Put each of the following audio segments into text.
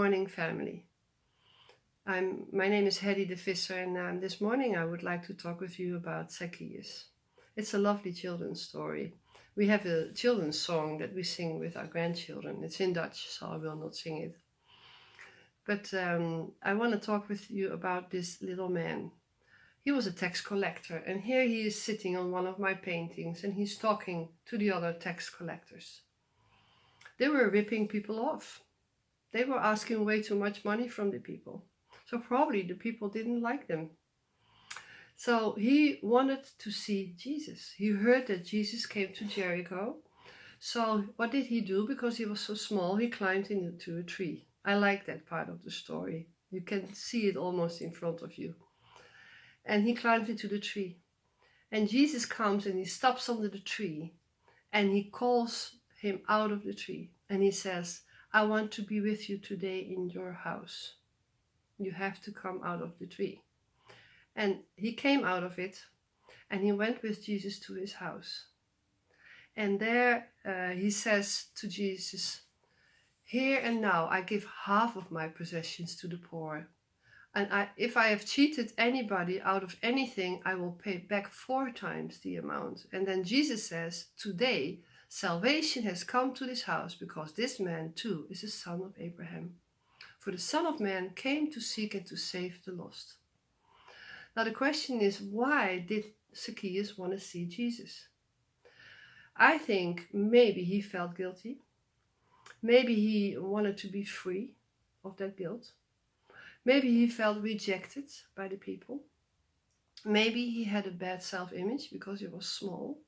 morning, family. My name is Heddy the Visser, and this morning I would like to talk with you about Zacchaeus. It's a lovely children's story. We have a children's song that we sing with our grandchildren. It's in Dutch, so I will not sing it. But I want to talk with you about this little man. He was a tax collector, and here he is sitting on one of my paintings, and he's talking to the other tax collectors. They were ripping people off. They were asking way too much money from the people. So probably the people didn't like them. So he wanted to see Jesus. He heard that Jesus came to Jericho. So what did he do? Because he was so small, he climbed into a tree. I like that part of the story. You can see it almost in front of you. And he climbed into the tree. And Jesus comes and he stops under the tree. And he calls him out of the tree. And he says, I want to be with you today in your house. You have to come out of the tree. And he came out of it, and he went with Jesus to his house. And there he says to Jesus, here and now I give half of my possessions to the poor. And if I have cheated anybody out of anything, I will pay back 4 times the amount. And then Jesus says, today salvation has come to this house, because this man too is a son of Abraham. For the Son of Man came to seek and to save the lost. Now the question is, why did Zacchaeus want to see Jesus? I think maybe he felt guilty. Maybe he wanted to be free of that guilt. Maybe he felt rejected by the people. Maybe he had a bad self-image because he was small.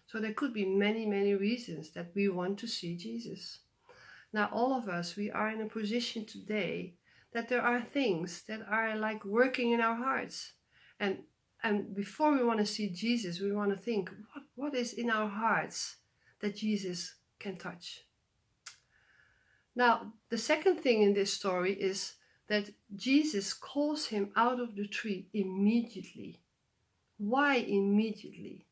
So there could be many, many reasons that we want to see Jesus. Now all of us, we are in a position today that there are things that are like working in our hearts. And before we want to see Jesus, we want to think, what is in our hearts that Jesus can touch? Now, the second thing in this story is that Jesus calls him out of the tree immediately. Why immediately?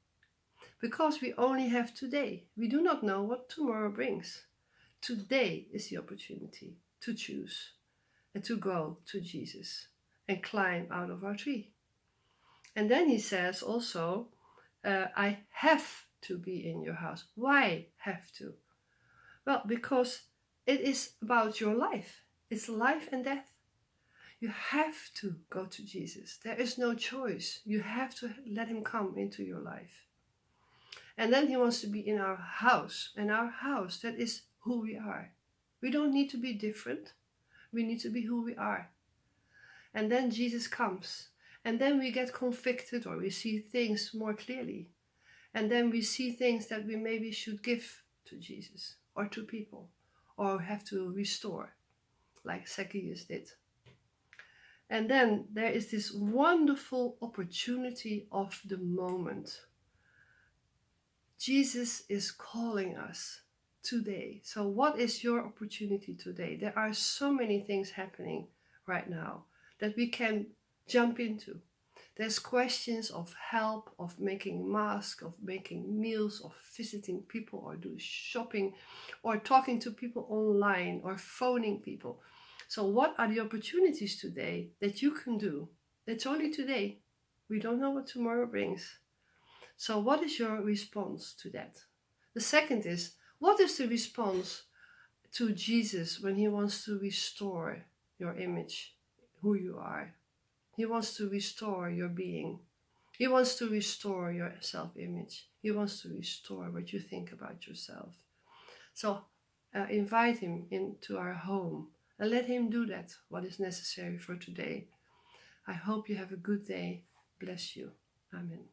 Because we only have today. We do not know what tomorrow brings. Today is the opportunity to choose and to go to Jesus and climb out of our tree. And then he says also, I have to be in your house. Why have to? Well, because it is about your life. It's life and death. You have to go to Jesus. There is no choice. You have to let him come into your life. And then he wants to be in our house. And our house, that is who we are. We don't need to be different. We need to be who we are. And then Jesus comes. And then we get convicted, or we see things more clearly. And then we see things that we maybe should give to Jesus or to people, or have to restore, like Zacchaeus did. And then there is this wonderful opportunity of the moment. Jesus is calling us today. So what is your opportunity today? There are so many things happening right now that we can jump into. There's questions of help, of making masks, of making meals, of visiting people, or do shopping, or talking to people online, or phoning people. So what are the opportunities today that you can do? It's only today. We don't know what tomorrow brings. So what is your response to that? The second is, what is the response to Jesus when he wants to restore your image, who you are? He wants to restore your being. He wants to restore your self-image. He wants to restore what you think about yourself. So invite him into our home and let him do that, what is necessary for today. I hope you have a good day. Bless you. Amen.